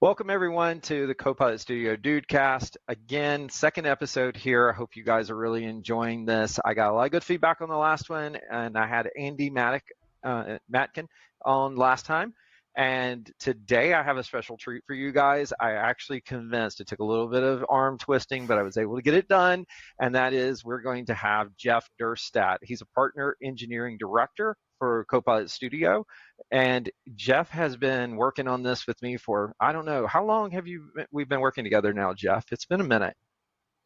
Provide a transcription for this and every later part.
Welcome everyone to the Copilot Studio Dudecast. Again, second episode here. I hope you guys are really enjoying this. I got a lot of good feedback on the last one, and I had Andy Matkin on last time. And today I have a special treat for you guys. I actually convinced, it took a little bit of arm twisting, but I was able to get it done. And that is, we're going to have Jeff Derstadt. He's a partner engineering director for Copilot Studio. And Jeff has been working on this with me for, I don't know, how long we've been working together now, Jeff? It's been a minute.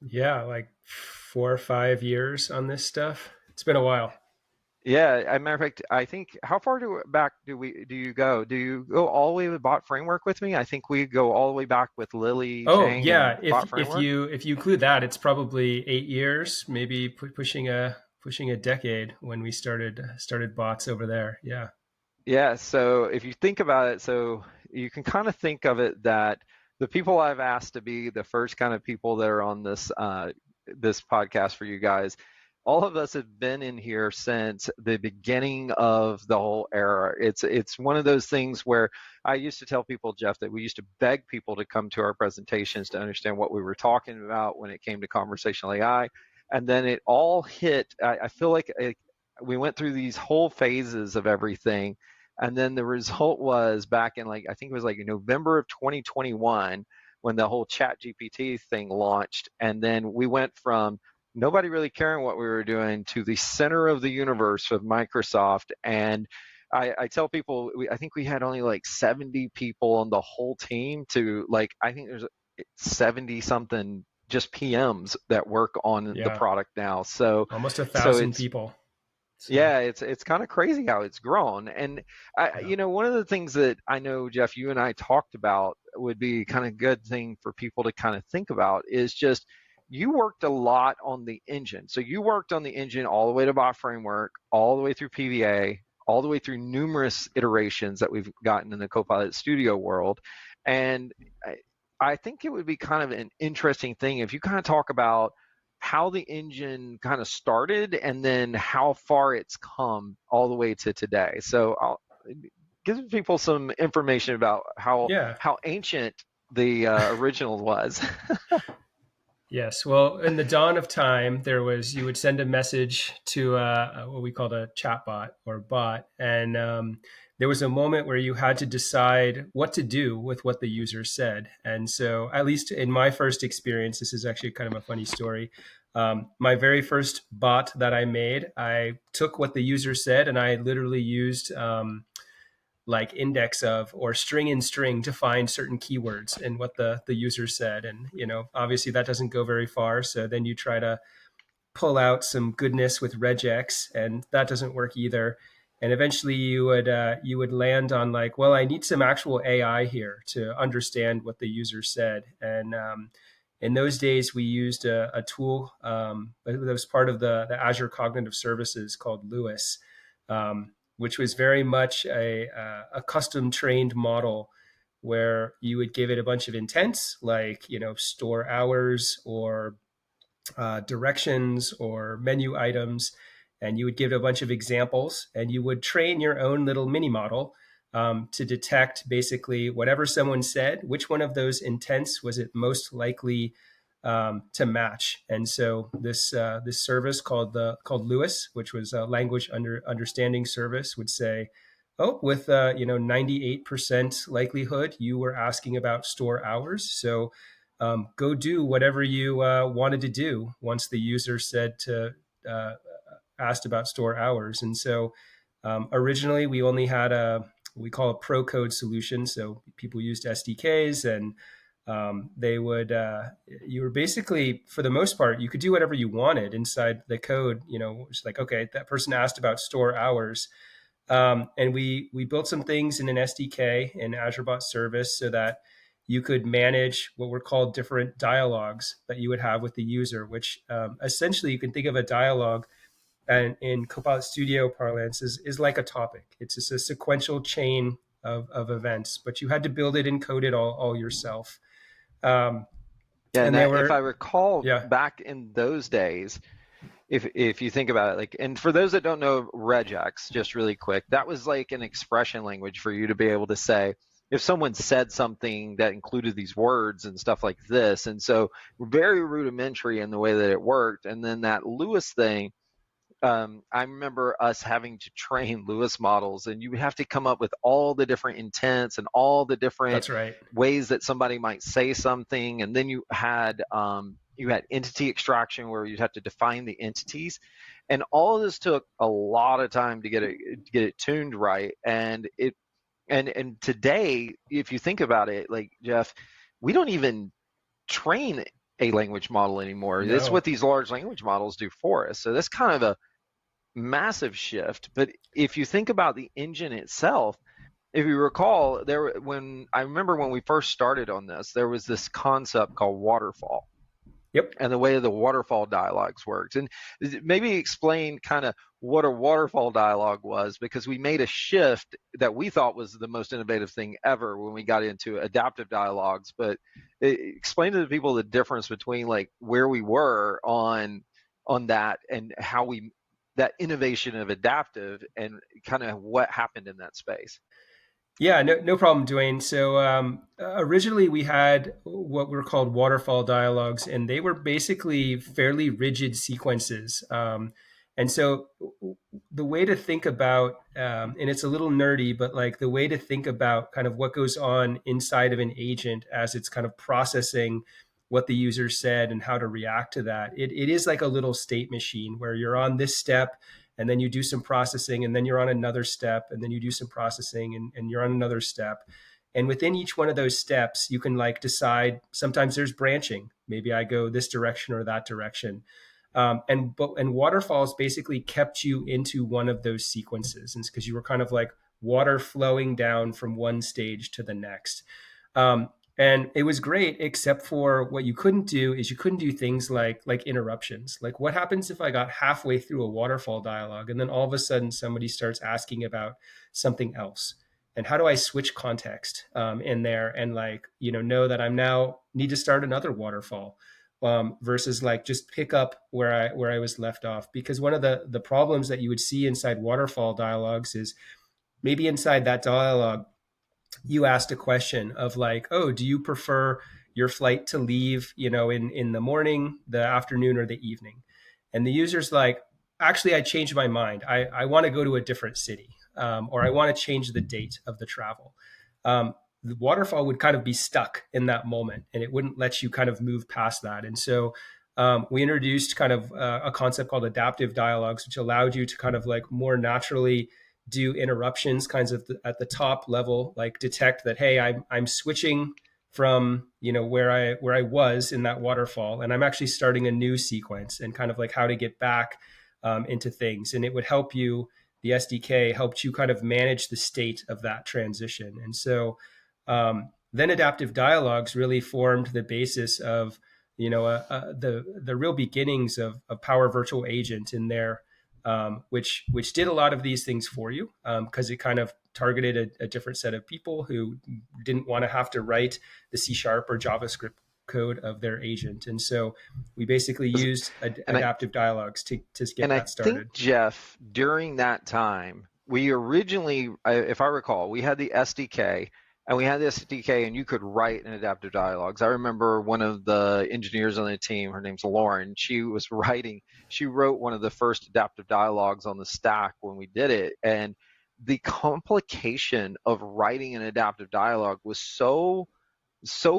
Yeah, like 4 or 5 years on this stuff. It's been a while. Yeah, as a matter of fact, I think how far back do you go? Do you go all the way with Bot Framework with me? I think we go all the way back with Lily Oh Chang and yeah, if Bot if Framework. you if you include that, it's probably 8 years, maybe pushing a decade when we started bots over there. Yeah. Yeah, so if you think about it, so you can kind of think of it that the people I've asked to be the first kind of people that are on this podcast for you guys, all of us have been in here since the beginning of the whole era. It's one of those things where I used to tell people, Jeff, that we used to beg people to come to our presentations to understand what we were talking about when it came to conversational AI. And then it all hit. I feel like we went through these whole phases of everything, and then the result was back in, like, I think it was like November of 2021 when the whole Chat GPT thing launched. And then we went from nobody really caring what we were doing to the center of the universe of Microsoft. And I tell people, I think we had only like 70 people on the whole team to, like, I think there's 70 something just PMs that work on the Yeah, product now. So, almost a so thousand it's, people. So yeah, it's kind of crazy how it's grown. And yeah. one of the things that I know, Jeff, you and I talked about would be kind of good thing for people to kind of think about is just you worked a lot on the engine. So you worked on the engine all the way to bot framework, all the way through PVA, all the way through numerous iterations that we've gotten in the Copilot Studio world. And I think it would be kind of an interesting thing if you kind of talk about how the engine kind of started and then how far it's come all the way to today. So I'll give people some information about Yeah. how ancient the original was. Yes. Well, in the dawn of time, you would send a message to what we called a chatbot or bot, and there was a moment where you had to decide what to do with what the user said. And so, at least in my first experience, this is actually kind of a funny story. My very first bot that I made, I took what the user said and I literally used like index of or string in string to find certain keywords and what the user said. And obviously that doesn't go very far, so then you try to pull out some goodness with regex, and that doesn't work either. And eventually you would land on, like, well, I need some actual AI here to understand what the user said. And in those days we used a tool that was part of the Azure Cognitive Services called Lewis, which was very much a custom trained model where you would give it a bunch of intents, like store hours or directions or menu items, and you would give it a bunch of examples, and you would train your own little mini model to detect basically whatever someone said, which one of those intents was it most likely to match. And so this service called Lewis, which was a language understanding service, would say, oh, with 98% likelihood you were asking about store hours, so go do whatever you wanted to do once the user said to uh, asked about store hours. And so originally we only had we call a pro code solution. So people used SDKs, and they would you were basically, for the most part, you could do whatever you wanted inside the code. It's like, okay, that person asked about store hours. And we built some things in an SDK in Azure Bot Service so that you could manage what were called different dialogues that you would have with the user, which essentially you can think of a dialogue and in Copilot Studio parlance is like a topic. It's just a sequential chain of events, but you had to build it and code it all yourself. Um, Yeah, and and there that, if I were, recall yeah, back in those days, if you think about it, like, and for those that don't know regex, just really quick, that was like an expression language for you to be able to say, if someone said something that included these words and stuff like this. And so very rudimentary in the way that it worked. And then that Lewis thing, I remember us having to train Lewis models, and you have to come up with all the different intents and all the different That's right. ways that somebody might say something. And then you had entity extraction where you'd have to define the entities, and all of this took a lot of time to get it tuned right. And today, if you think about it, like Jeff, we don't even train a language model anymore. That's No. what these large language models do for us. So that's kind of a massive shift. But if you think about the engine itself, if you recall, when I remember when we first started on this, there was this concept called waterfall. Yep. And the way the waterfall dialogues worked. And maybe explain kind of what a waterfall dialogue was, because we made a shift that we thought was the most innovative thing ever when we got into adaptive dialogues. But explain to the people the difference between like where we were on that and how that innovation of adaptive and kind of what happened in that space. Yeah, no problem, Dwayne. So originally we had what were called waterfall dialogues, and they were basically fairly rigid sequences. And so the way to think about, and it's a little nerdy, but like the way to think about kind of what goes on inside of an agent as it's kind of processing what the user said and how to react to that. It is like a little state machine where you're on this step, and then you do some processing, and then you're on another step, and then you do some processing, and you're on another step. And within each one of those steps, you can like decide, sometimes there's branching. Maybe I go this direction or that direction. And waterfalls basically kept you into one of those sequences, and because you were kind of like water flowing down from one stage to the next. And it was great, except for what you couldn't do is you couldn't do things like interruptions. Like, what happens if I got halfway through a waterfall dialogue and then all of a sudden somebody starts asking about something else? And how do I switch context in there and like, know that I'm now need to start another waterfall versus like just pick up where I was left off? Because one of the problems that you would see inside waterfall dialogues is maybe inside that dialogue you asked a question of like, oh, do you prefer your flight to leave, in the morning, the afternoon, or the evening? And the user's like, actually, I changed my mind. I want to go to a different city, or I want to change the date of the travel. The waterfall would kind of be stuck in that moment, and it wouldn't let you kind of move past that. And so we introduced kind of a concept called adaptive dialogues, which allowed you to kind of like more naturally do interruptions kinds of at the top level, like detect that, hey, I'm switching from where I was in that waterfall, and I'm actually starting a new sequence, and kind of like how to get back into things. And it would help you, the SDK helped you kind of manage the state of that transition. And so then adaptive dialogues really formed the basis of the real beginnings of Power Virtual Agent in there, which did a lot of these things for you, because it kind of targeted a different set of people who didn't want to have to write the C# or JavaScript code of their agent. And so we basically used adaptive dialogues to get that started. And I think, Jeff, during that time, we originally, if I recall, we had the SDK, and you could write in adaptive dialogues. I remember one of the engineers on the team, her name's Lauren, she wrote one of the first adaptive dialogues on the stack when we did it. And the complication of writing an adaptive dialogue was so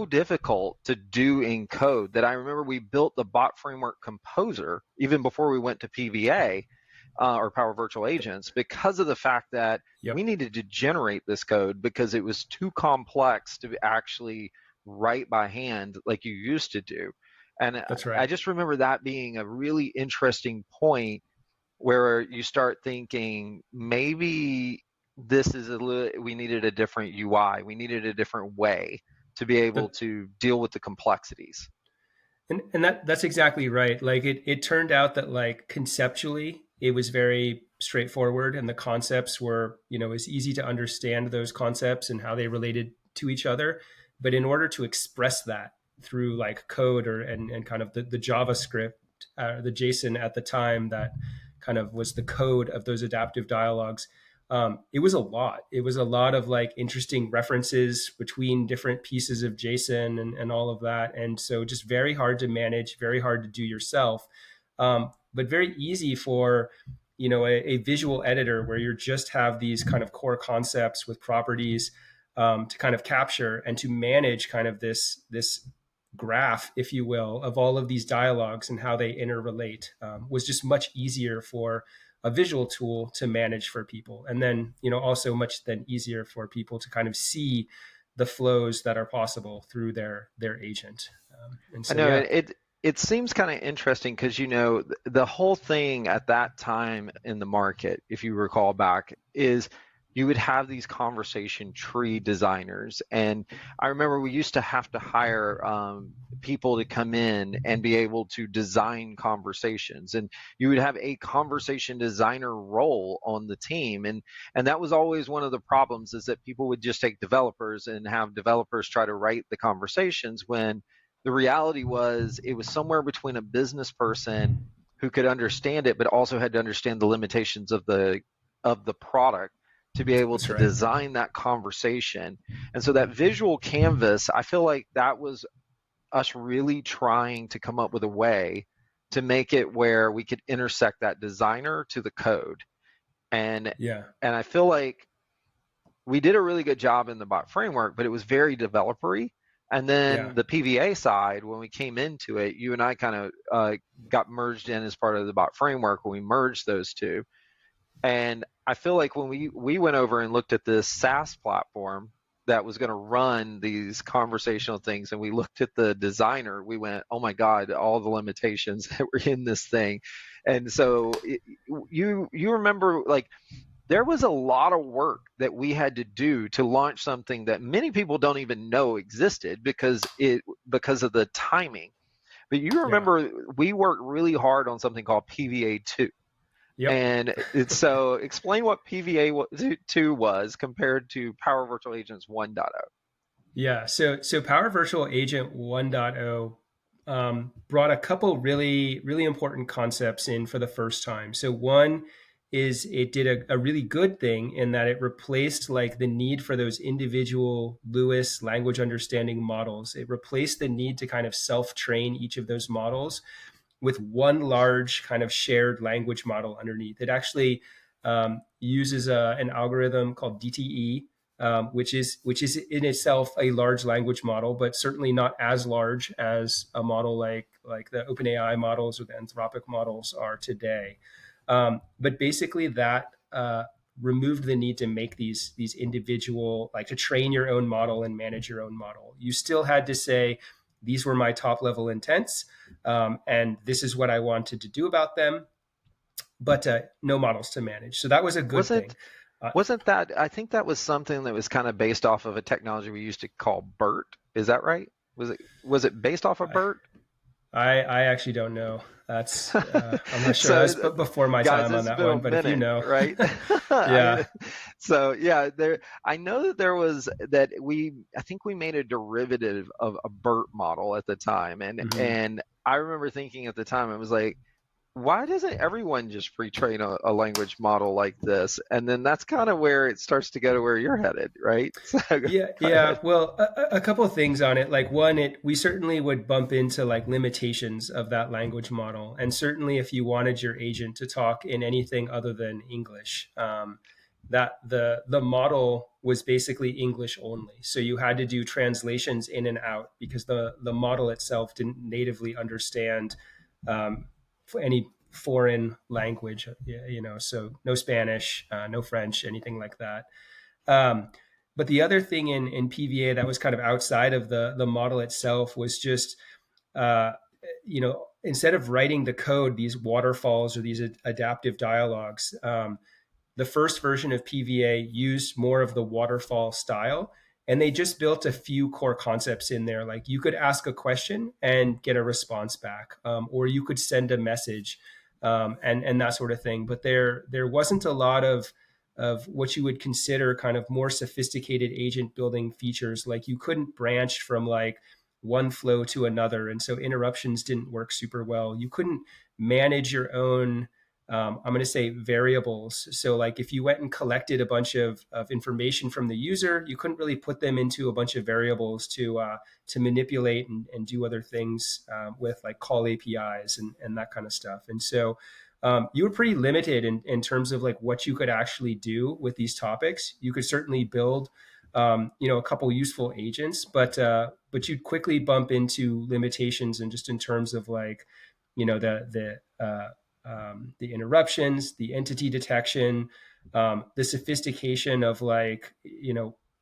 difficult to do in code that I remember we built the bot framework composer even before we went to PVA, or Power Virtual Agents, because of the fact that we needed to generate this code because it was too complex to actually write by hand like you used to do. And that's right. I just remember that being a really interesting point where you start thinking maybe we needed a different UI, we needed a different way to be able to deal with the complexities. And that's exactly right. Like it turned out that like conceptually it was very straightforward, and the concepts were, it was easy to understand those concepts and how they related to each other. But in order to express that through like code and kind of the JavaScript, the JSON at the time that kind of was the code of those adaptive dialogues, it was a lot. It was a lot of like interesting references between different pieces of JSON and all of that. And so just very hard to manage, very hard to do yourself, but very easy for, a visual editor where you just have these kind of core concepts with properties to kind of capture and to manage kind of this graph, if you will, of all of these dialogues and how they interrelate was just much easier for a visual tool to manage for people. And then, also much then easier for people to kind of see the flows that are possible through their agent. And I so, know yeah, it seems kind of interesting because the whole thing at that time in the market, if you recall back, is you would have these conversation tree designers, and I remember we used to have to hire people to come in and be able to design conversations, and you would have a conversation designer role on the team, and that was always one of the problems, is that people would just take developers and have developers try to write the conversations, when the reality was it was somewhere between a business person who could understand it but also had to understand the limitations of the product to be able that's to right. design that conversation. And so that visual canvas, I feel like that was us really trying to come up with a way to make it where we could intersect that designer to the code. And Yeah. and I feel like we did a really good job in the bot framework, but it was very developery. And Yeah. then the PVA side, when we came into it, you and I kind of got merged in as part of the bot framework when we merged those two. And I feel like when we went over and looked at this SaaS platform that was going to run these conversational things, and we looked at the designer, we went, oh my God, all the limitations that were in this thing. And so you remember, like, there was a lot of work that we had to do to launch something that many people don't even know existed because of the timing. But you Yeah. remember we worked really hard on something called PVA2. Yep. And so explain what PVA2 was compared to Power Virtual Agents 1.0. Yeah. So Power Virtual Agent 1.0 brought a couple really, really important concepts in for the first time. So one is it did a really good thing in that it replaced like the need for those individual Lewis language understanding models. It replaced the need to kind of self-train each of those models with one large kind of shared language model underneath. It actually uses an algorithm called DTE, which is in itself a large language model, but certainly not as large as a model like the OpenAI models or the Anthropic models are today. But basically, that removed the need to make these individual, like to train your own model and manage your own model. You still had to say, these were my top level intents, and this is what I wanted to do about them, but no models to manage. So that was a good thing. Wasn't wasn't that, I think that was something that was kind of based off of a technology we used to call BERT. Is that right? Was it based off of BERT? I actually don't know. That's I'm not sure. That was So before my guys, time on it's that been a one. But if you minute, know, right? yeah. So yeah, I know that there was that I think we made a derivative of a BERT model at the time, and Hmm. and I remember thinking at the time, it was like, why doesn't everyone just pre-train a language model like this? And then that's kind of where it starts to go to where you're headed, right? So Yeah, go yeah. ahead. Well, a couple of things on it. Like one, we certainly would bump into like limitations of that language model, and certainly if you wanted your agent to talk in anything other than English, that the model was basically English only. So you had to do translations in and out because the model itself didn't natively understand for any foreign language. So no Spanish, no French, anything like that. Um, but the other thing in PVA that was kind of outside of the model itself was just, instead of writing the code, these waterfalls or these adaptive dialogues, the first version of PVA used more of the waterfall style. And they just built a few core concepts in there. Like you could ask a question and get a response back, or you could send a message, and that sort of thing. But there wasn't a lot of what you would consider kind of more sophisticated agent building features. Like you couldn't branch from like one flow to another, and so interruptions didn't work super well. You couldn't manage your own I'm going to say variables. So like if you went and collected a bunch of information from the user, you couldn't really put them into a bunch of variables to manipulate and do other things with, like call APIs and that kind of stuff. And so you were pretty limited in terms of like what you could actually do with these topics. You could certainly build a couple useful agents, but you'd quickly bump into limitations, and just in terms of like, the interruptions, the entity detection, the sophistication of like,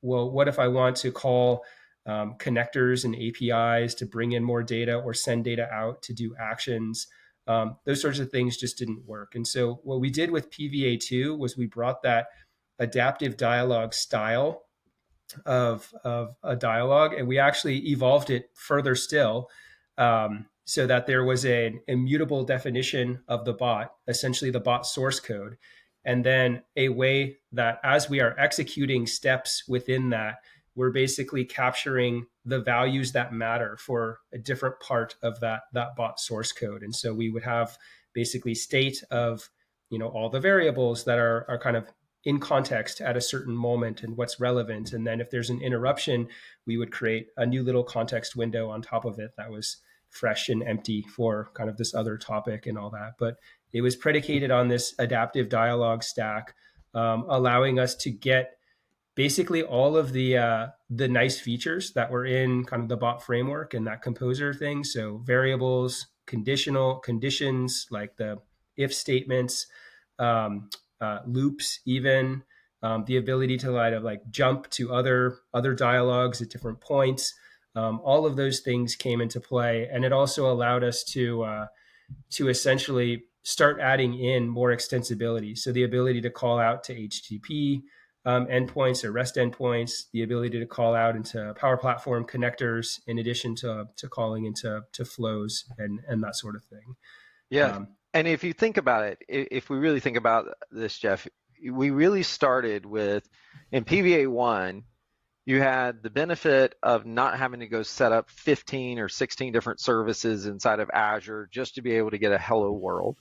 well, what if I want to call connectors and APIs to bring in more data or send data out to do actions? Those sorts of things just didn't work. And so what we did with PVA2 was we brought that adaptive dialogue style of a dialogue, and we actually evolved it further still, so that there was an immutable definition of the bot, essentially the bot source code, and then a way that as we are executing steps within that, we're basically capturing the values that matter for a different part of that bot source code. And so we would have basically state of, all the variables that are kind of in context at a certain moment and what's relevant. And then if there's an interruption, we would create a new little context window on top of it that was fresh and empty for kind of this other topic and all that. But it was predicated on this adaptive dialogue stack, allowing us to get basically all of the nice features that were in kind of the bot framework and that composer thing. So variables, conditions, like the if statements, loops, even the ability to like jump to other dialogues at different points. All of those things came into play, and it also allowed us to essentially start adding in more extensibility. So the ability to call out to HTTP endpoints or REST endpoints, the ability to call out into Power Platform connectors, in addition to calling into flows and that sort of thing. Yeah. And if you think about it, if we really think about this, Jeff, we really started with, in PVA1, you had the benefit of not having to go set up 15 or 16 different services inside of Azure just to be able to get a hello world,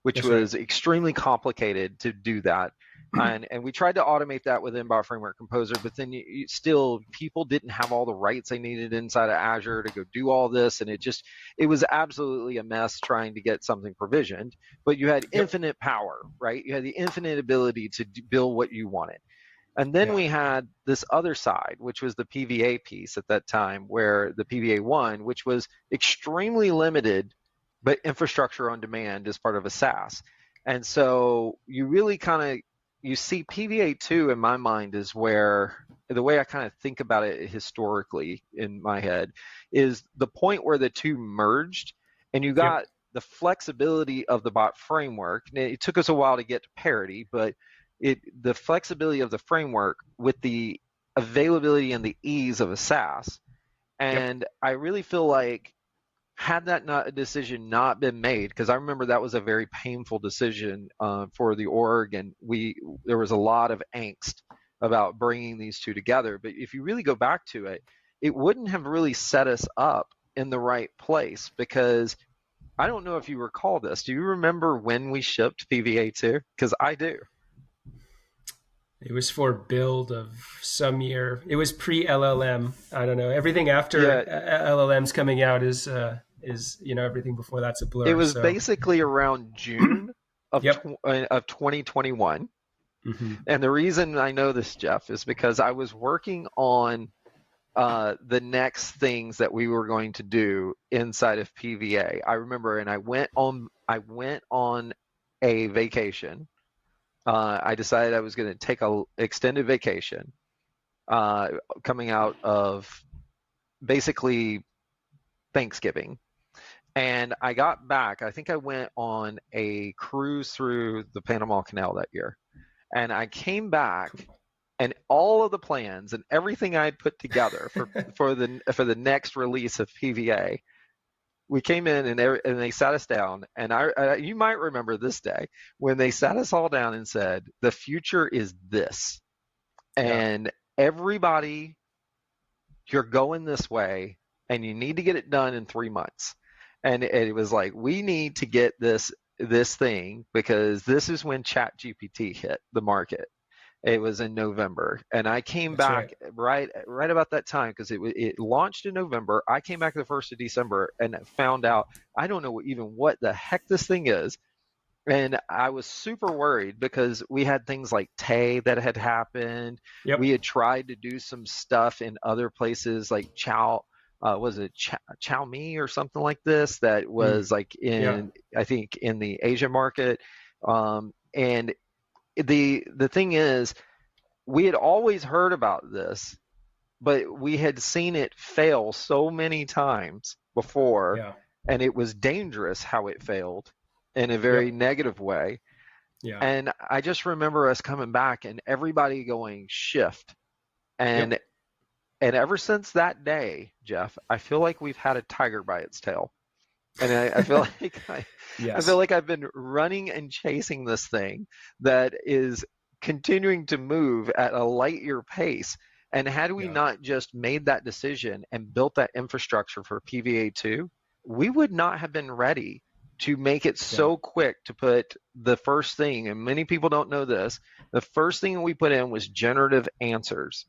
which was extremely complicated to do that. And we tried to automate that within Bot Framework Composer, but then still people didn't have all the rights they needed inside of Azure to go do all this, and it was absolutely a mess trying to get something provisioned. But you had infinite power, right? You had the infinite ability to build what you wanted. And then we had this other side, which was the PVA piece at that time, where the PVA1, which was extremely limited, but infrastructure on demand as part of a SaaS. And so you really you see PVA2 in my mind is where, the way I kind of think about it historically in my head, is the point where the two merged and you got the flexibility of the bot framework. It took us a while to get to parity, but the flexibility of the framework with the availability and the ease of a SaaS. And I really feel like, had that decision not been made, because I remember that was a very painful decision for the org, and there was a lot of angst about bringing these two together. But if you really go back to it, it wouldn't have really set us up in the right place, because I don't know if you recall this. Do you remember when we shipped PVA2? Because I do. It was for build of some year. It was pre-LLM. I don't know. Everything after LLM's coming out is everything before that's a blur. It was basically around June of 2021. Mm-hmm. And the reason I know this, Jeff, is because I was working on the next things that we were going to do inside of PVA. I remember, and I went on a vacation. I decided I was going to take an extended vacation coming out of basically Thanksgiving. And I got back, I think I went on a cruise through the Panama Canal that year. And I came back, and all of the plans and everything I had put together for the next release of PVA, we came in and they sat us down, and you might remember this day when they sat us all down and said, the future is this. And everybody, you're going this way, and you need to get it done in 3 months. And it was like, we need to get this this thing because this is when ChatGPT hit the market. It was in November, and I came That's right. back right about that time because it launched in November. I came back the 1st of December and found out I don't know even what the heck this thing is, and I was super worried because we had things like Tay that had happened. We Yep. had tried to do some stuff in other places like was it Chow Me or something like this that Mm. was like Yeah. I think in the Asian market. And the thing is, we had always heard about this, but we had seen it fail so many times before, Yeah. and it was dangerous how it failed in a very Yep. negative way. Yeah. And I just remember us coming back and everybody going shift. Yep. And ever since that day, Jeff, I feel like we've had a tiger by its tail. And I feel like I feel Yes. like I've been running and chasing this thing that is continuing to move at a light year pace. And had we Yeah. not just made that decision and built that infrastructure for PVA2, we would not have been ready to make it Yeah. so quick to put the first thing, and many people don't know this, the first thing we put in was generative answers.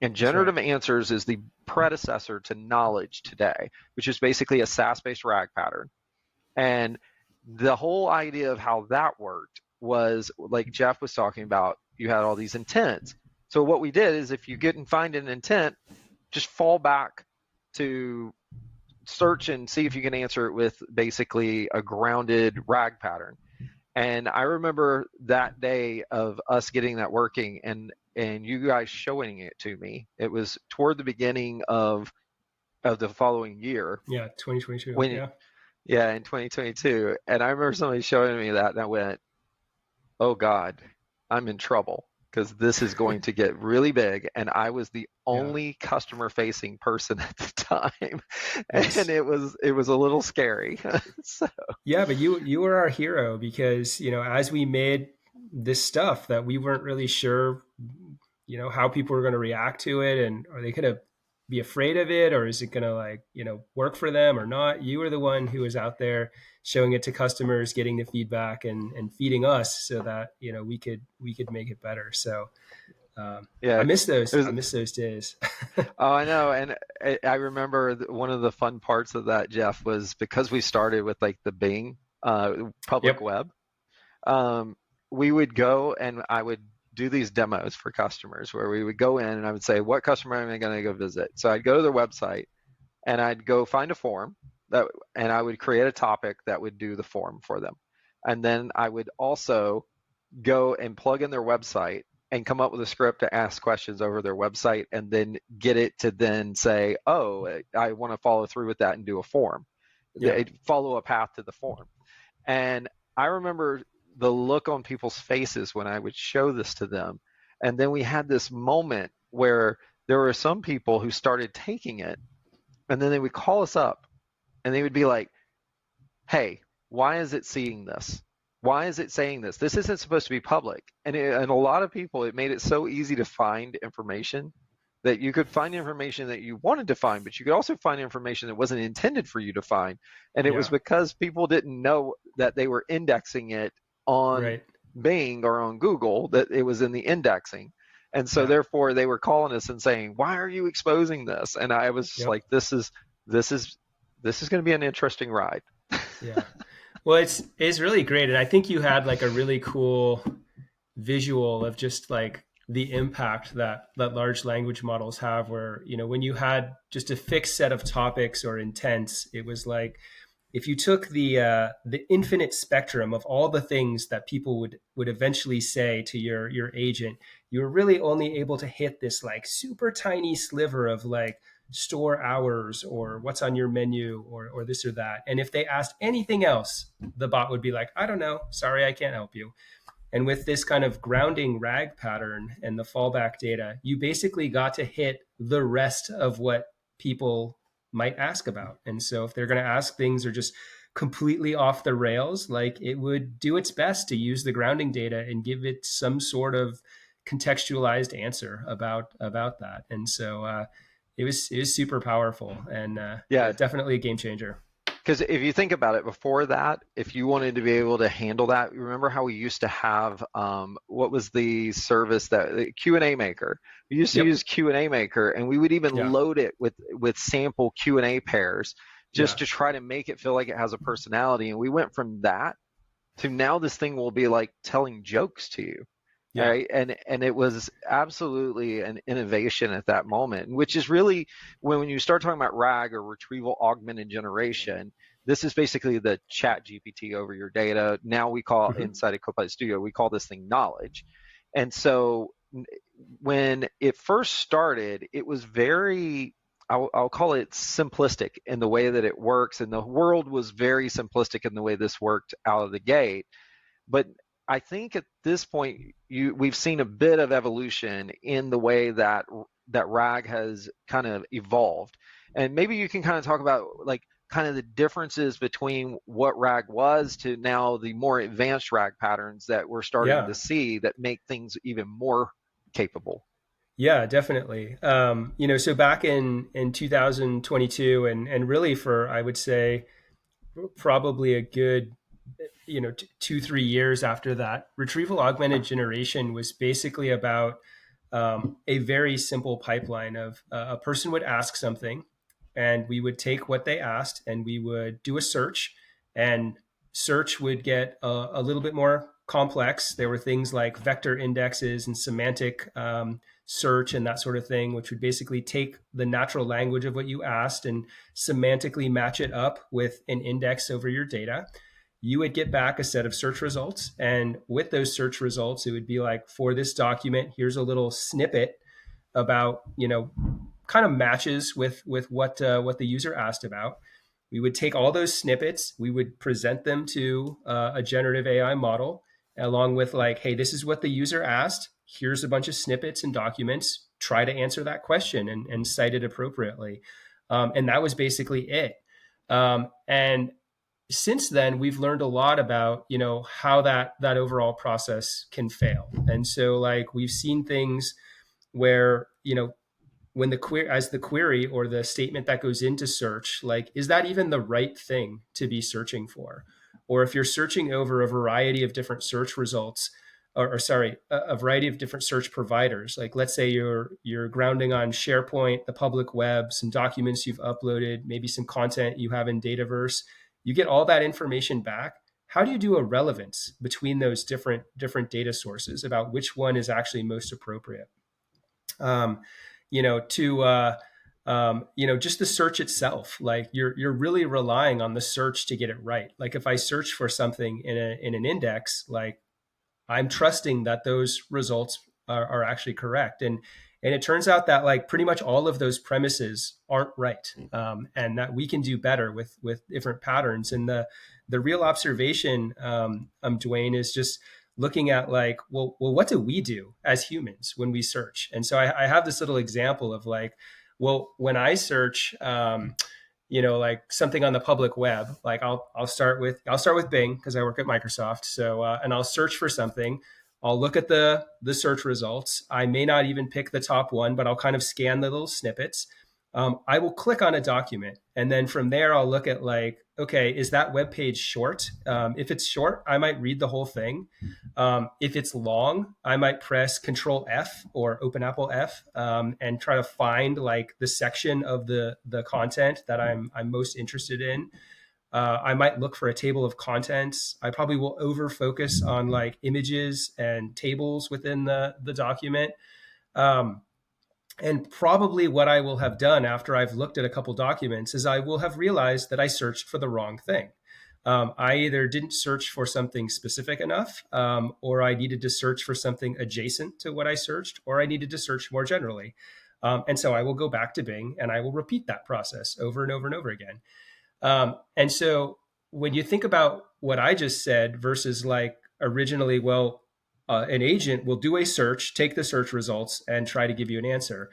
And That's right. generative answers is the predecessor to knowledge today, which is basically a SAS-based RAG pattern. And the whole idea of how that worked was like Jeff was talking about, you had all these intents. So what we did is if you get and find an intent, just fall back to search and see if you can answer it with basically a grounded RAG pattern. And I remember that day of us getting that working and you guys showing it to me. It was toward the beginning of the following year Yeah. 2022. when Yeah. yeah, in 2022. And I remember somebody showing me that and I went, "Oh God, I'm in trouble." Because this is going to get really big, and I was the Yeah. only customer-facing person at the time, and Yes. it was a little scary. So Yeah, but you were our hero because, as we made this stuff that we weren't really sure, how people were going to react to it, and are they going to be afraid of it, or is it going to, like, work for them or not? You were the one who was out there showing it to customers, getting the feedback, and feeding us so that, we could make it better. So I yeah, miss it those. was. I miss those days. Oh, I know, and I remember one of the fun parts of that, Jeff, was because we started with like the Bing public Yep. web. Um, we would go and I would do these demos for customers where we would go in and I would say, "What customer am I going to go visit?" So I'd go to their website and I'd go find a form that, and I would create a topic that would do the form for them, and then I would also go and plug in their website and come up with a script to ask questions over their website and then get it to then say, "Oh, I want to follow through with that and do a form." Yeah. They follow a path to the form. And I remember the look on people's faces when I would show this to them. And then we had this moment where there were some people who started taking it and then they would call us up and they would be like, "Hey, why is it seeing this? Why is it saying this? This isn't supposed to be public." And a lot of people, it made it so easy to find information that you could find information that you wanted to find, but you could also find information that wasn't intended for you to find. And it was Yeah. because people didn't know that they were indexing it on Right. Bing or on Google, that it was in the indexing. And so Yeah. therefore they were calling us and saying, "Why are you exposing this?" And I was just Yep. like, this is this is going to be an interesting ride. Yeah. Well, it's really great, and I think you had like a really cool visual of just like the impact that large language models have. Where when you had just a fixed set of topics or intents, it was like if you took the infinite spectrum of all the things that people would eventually say to your agent, you were really only able to hit this like super tiny sliver of like store hours or what's on your menu or this or that. And if they asked anything else, the bot would be like, "I don't know, sorry, I can't help you." And with this kind of grounding RAG pattern and the fallback data, you basically got to hit the rest of what people might ask about. And so if they're going to ask things are just completely off the rails, like, it would do its best to use the grounding data and give it some sort of contextualized answer about that. And so it was super powerful and Yeah, yeah, definitely a game changer. Because if you think about it, before that, if you wanted to be able to handle that, remember how we used to have what was the service that the Q&A Maker? We used to Yep. use Q&A Maker, and we would even Yeah. load it with sample Q&A pairs Yeah. just to try to make it feel like it has a personality. And we went from that to now this thing will be like telling jokes to you. All Yeah. right. And it was absolutely an innovation at that moment, which is really when you start talking about RAG or retrieval augmented generation, this is basically the chat GPT over your data. Now we call Hmm. inside of Copilot Studio, we call this thing knowledge. And so when it first started, it was very, I'll call it simplistic in the way that it works. And the world was very simplistic in the way this worked out of the gate. But I think at this point, we've seen a bit of evolution in the way that RAG has kind of evolved, and maybe you can kind of talk about like kind of the differences between what RAG was to now the more advanced RAG patterns that we're starting Yeah. to see that make things even more capable. Yeah, definitely. So back in 2022, and really for, I would say, probably a good 2-3 years after that, retrieval augmented generation was basically about a very simple pipeline of a person would ask something, and we would take what they asked and we would do a search, and search would get a little bit more complex. There were things like vector indexes and semantic search and that sort of thing, which would basically take the natural language of what you asked and semantically match it up with an index over your data. You would get back a set of search results. And with those search results, it would be like, for this document, here's a little snippet about, kind of matches with what the user asked about. We would take all those snippets, we would present them to a generative AI model, along with like, hey, this is what the user asked. Here's a bunch of snippets and documents. Try to answer that question and cite it appropriately. And that was basically it. And since then, we've learned a lot about how that overall process can fail. And so, like, we've seen things where when the query or the statement that goes into search, like, is that even the right thing to be searching for? Or if you're searching over a variety of different search results, or sorry, a variety of different search providers, like let's say you're grounding on SharePoint, the public web, some documents you've uploaded, maybe some content you have in Dataverse, you get all that information back. How do you do a relevance between those different data sources about which one is actually most appropriate? To just the search itself, like you're really relying on the search to get it right. Like if I search for something in an index, like I'm trusting that those results are actually correct. And it turns out that like pretty much all of those premises aren't right, and that we can do better with different patterns. And the real observation, Dwayne, is just looking at like, well, what do we do as humans when we search? And so I have this little example of like, well, when I search, like something on the public web, like I'll start with Bing because I work at Microsoft. So and I'll search for something. I'll look at the search results. I may not even pick the top one, but I'll kind of scan the little snippets. I will click on a document, and then from there I'll look at like, okay, is that web page short? If it's short, I might read the whole thing. If it's long, I might press Control F or Open Apple F, and try to find like the section of the content that I'm most interested in. I might look for a table of contents. I probably will over focus on like images and tables within the document. Um, and probably what I will have done after I've looked at a couple documents is I will have realized that I searched for the wrong thing. I either didn't search for something specific enough, or I needed to search for something adjacent to what I searched, or I needed to search more generally. And so I will go back to Bing and I will repeat that process over and over and over again. And so when you think about what I just said versus like originally, well, an agent will do a search, take the search results, and try to give you an answer.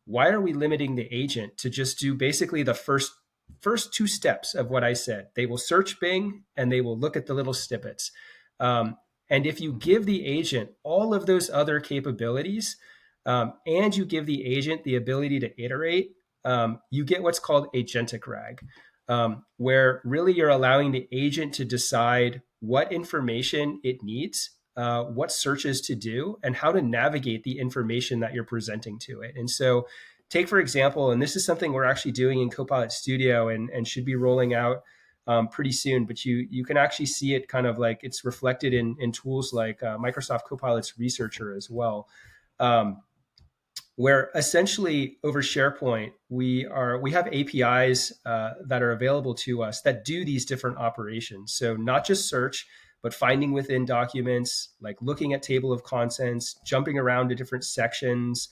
Why are we limiting the agent to just do basically the first two steps of what I said? They will search Bing and they will look at the little snippets. And if you give the agent all of those other capabilities, and you give the agent the ability to iterate, you get what's called agentic RAG. where really you're allowing the agent to decide what information it needs, what searches to do, and how to navigate the information that you're presenting to it. And so, take for example, and this is something we're actually doing in Copilot Studio and should be rolling out pretty soon, but you can actually see it kind of like it's reflected in tools like Microsoft Copilot's Researcher as well. Where essentially over SharePoint we have APIs that are available to us that do these different operations. So not just search, but finding within documents, like looking at table of contents, jumping around to different sections,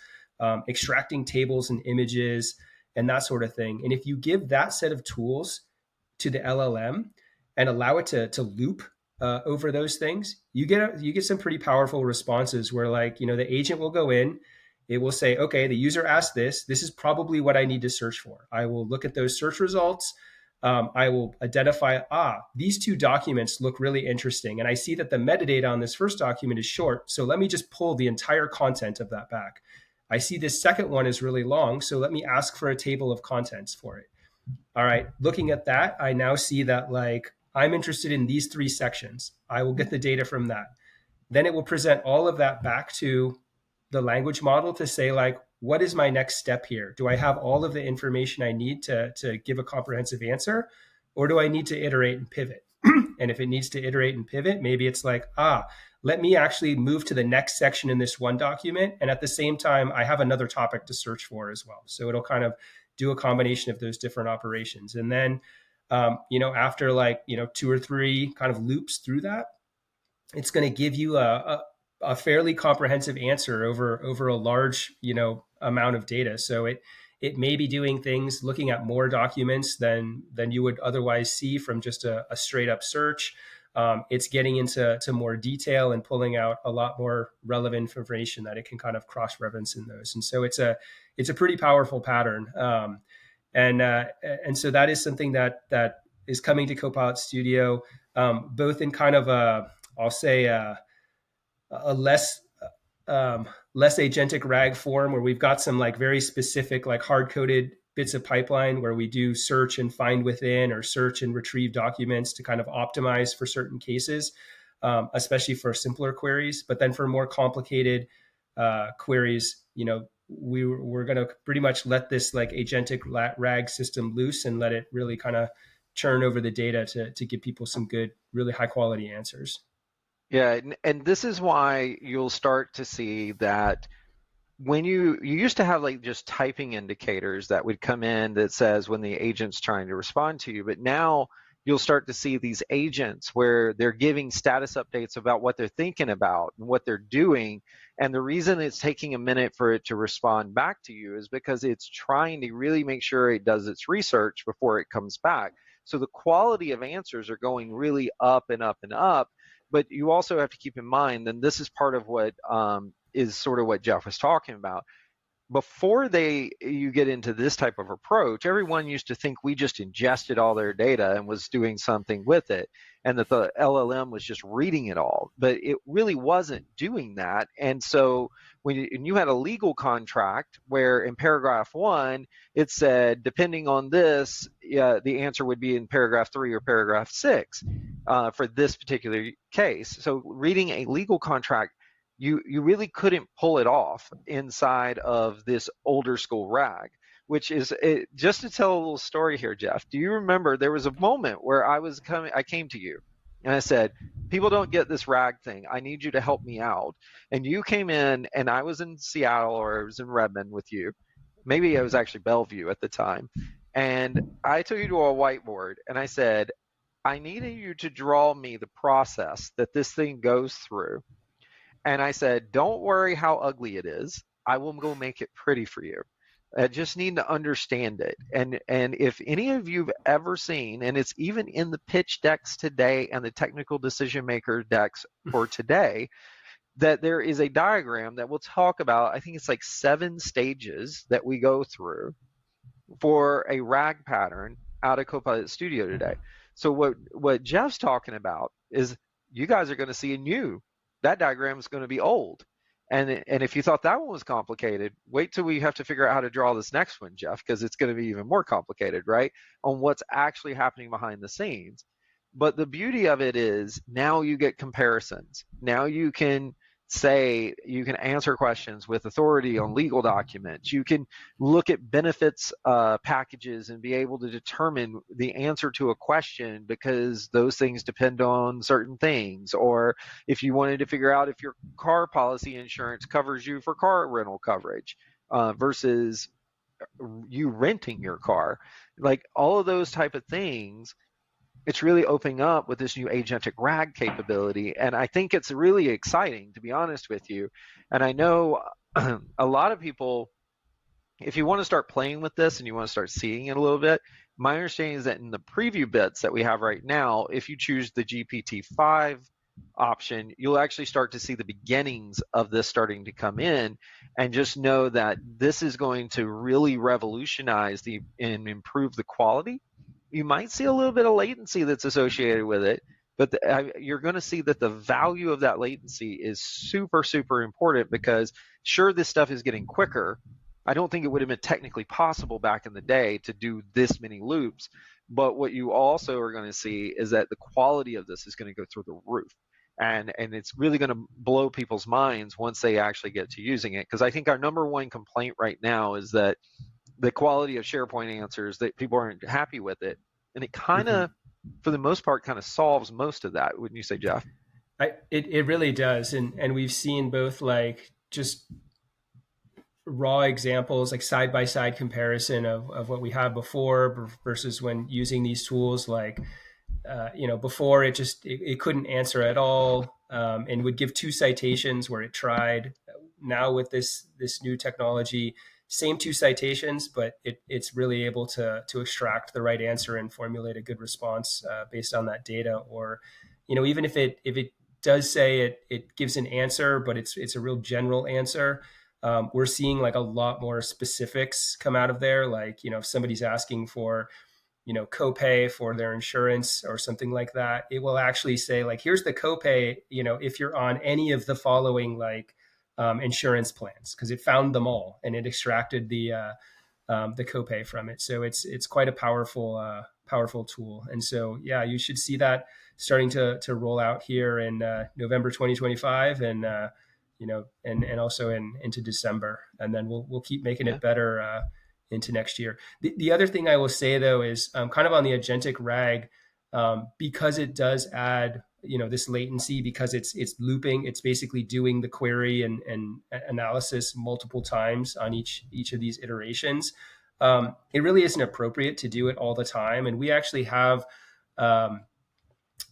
extracting tables and images, and that sort of thing. And if you give that set of tools to the LLM and allow it to loop over those things, you get some pretty powerful responses where, like, the agent will go in. It will say, okay, the user asked this. This is probably what I need to search for. I will look at those search results. I will identify, these two documents look really interesting. And I see that the metadata on this first document is short. So let me just pull the entire content of that back. I see this second one is really long. So let me ask for a table of contents for it. All right, looking at that, I now see that, like, I'm interested in these 3 sections. I will get the data from that. Then it will present all of that back to the language model to say, like, what is my next step here? Do I have all of the information I need to give a comprehensive answer, or do I need to iterate and pivot? And if it needs to iterate and pivot, maybe it's like, let me actually move to the next section in this one document. And at the same time, I have another topic to search for as well. So it'll kind of do a combination of those different operations. And then, after 2 or 3 kind of loops through that, it's going to give you a fairly comprehensive answer over a large, amount of data. So it may be doing things, looking at more documents than you would otherwise see from just a straight up search. It's getting into more detail and pulling out a lot more relevant information that it can kind of cross-reference in those. And so it's a pretty powerful pattern. And so that is something that is coming to Copilot Studio, both in kind of a less agentic RAG form, where we've got some like very specific, like hard-coded bits of pipeline where we do search and find within, or search and retrieve documents to kind of optimize for certain cases, especially for simpler queries. But then for more complicated queries, we're going to pretty much let this like agentic RAG system loose and let it really kind of churn over the data to give people some good, really high quality answers. Yeah, and this is why you'll start to see that when you used to have like just typing indicators that would come in that says when the agent's trying to respond to you, but now you'll start to see these agents where they're giving status updates about what they're thinking about and what they're doing. And the reason it's taking a minute for it to respond back to you is because it's trying to really make sure it does its research before it comes back. So the quality of answers are going really up and up and up. But you also have to keep in mind, and this is part of what is sort of what Jeff was talking about. Before you get into this type of approach, everyone used to think we just ingested all their data and was doing something with it, and that the LLM was just reading it all. But it really wasn't doing that. And so when you had a legal contract where in paragraph 1 it said, depending on this, the answer would be in paragraph 3 or paragraph 6 for this particular case. So reading a legal contract, you really couldn't pull it off inside of this older school RAG, which is just to tell a little story here, Jeff. Do you remember there was a moment where I came to you and I said, people don't get this RAG thing. I need you to help me out. And you came in, and I was in Seattle, or I was in Redmond with you. Maybe I was actually Bellevue at the time. And I took you to a whiteboard and I said, I needed you to draw me the process that this thing goes through. And I said, don't worry how ugly it is. I will go make it pretty for you. I just need to understand it. And if any of you've ever seen, and it's even in the pitch decks today and the technical decision maker decks for today, that there is a diagram that will talk about, I think it's like 7 stages that we go through for a RAG pattern out of Copilot Studio today. So what Jeff's talking about is you guys are going to see that diagram is going to be old. And if you thought that one was complicated, wait till we have to figure out how to draw this next one, Jeff, because it's going to be even more complicated, right? On what's actually happening behind the scenes. But the beauty of it is now you get comparisons. Now you can answer questions with authority on legal documents. You can look at benefits packages and be able to determine the answer to a question because those things depend on certain things. Or if you wanted to figure out if your car policy insurance covers you for car rental coverage versus you renting your car, like all of those type of things, it's really opening up with this new agentic RAG capability. And I think it's really exciting, to be honest with you. And I know a lot of people, if you want to start playing with this and you want to start seeing it a little bit, my understanding is that in the preview bits that we have right now, if you choose the GPT-5 option, you'll actually start to see the beginnings of this starting to come in, and just know that this is going to really revolutionize and improve the quality. You might see a little bit of latency that's associated with it, but you're going to see that the value of that latency is super, super important because sure, this stuff is getting quicker. I don't think it would have been technically possible back in the day to do this many loops, but what you also are going to see is that the quality of this is going to go through the roof. And it's really going to blow people's minds once they actually get to using it. Because I think our number one complaint right now is that the quality of SharePoint answers, that people aren't happy with it. And it kind of, for the most part, kind of solves most of that, wouldn't you say, Jeff? It really does. And we've seen both like just raw examples, like side-by-side comparison of what we had before versus when using these tools. Like, before it couldn't answer at all and would give 2 citations where it tried. Now with this new technology, same 2 citations, but it's really able to extract the right answer and formulate a good response based on that data. Or, even if it does say it gives an answer, but it's a real general answer, we're seeing like a lot more specifics come out of there. Like, if somebody's asking for, copay for their insurance or something like that, it will actually say like, here's the copay, if you're on any of the following like insurance plans, because it found them all and it extracted the copay from it. So it's quite a powerful tool. And so, yeah, you should see that starting to roll out here in November 2025 and and also into December. And then we'll keep making it better into next year. The other thing I will say though is kind of on the agentic RAG, because it does add this latency, because it's looping, it's basically doing the query and analysis multiple times on each of these iterations. It really isn't appropriate to do it all the time, and we actually have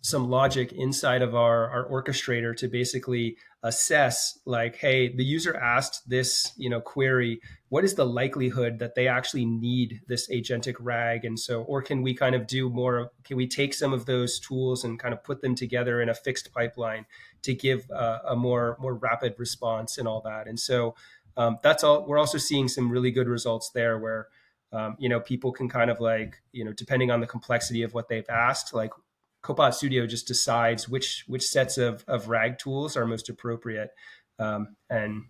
some logic inside of our orchestrator to basically assess like, hey, the user asked this query, what is the likelihood that they actually need this agentic RAG? And so, or can we kind of do more, can we take some of those tools and kind of put them together in a fixed pipeline to give a more rapid response and all that? And so that's all. We're also seeing some really good results there where people can kind of like, depending on the complexity of what they've asked, like Copilot Studio just decides which sets of RAG tools are most appropriate, and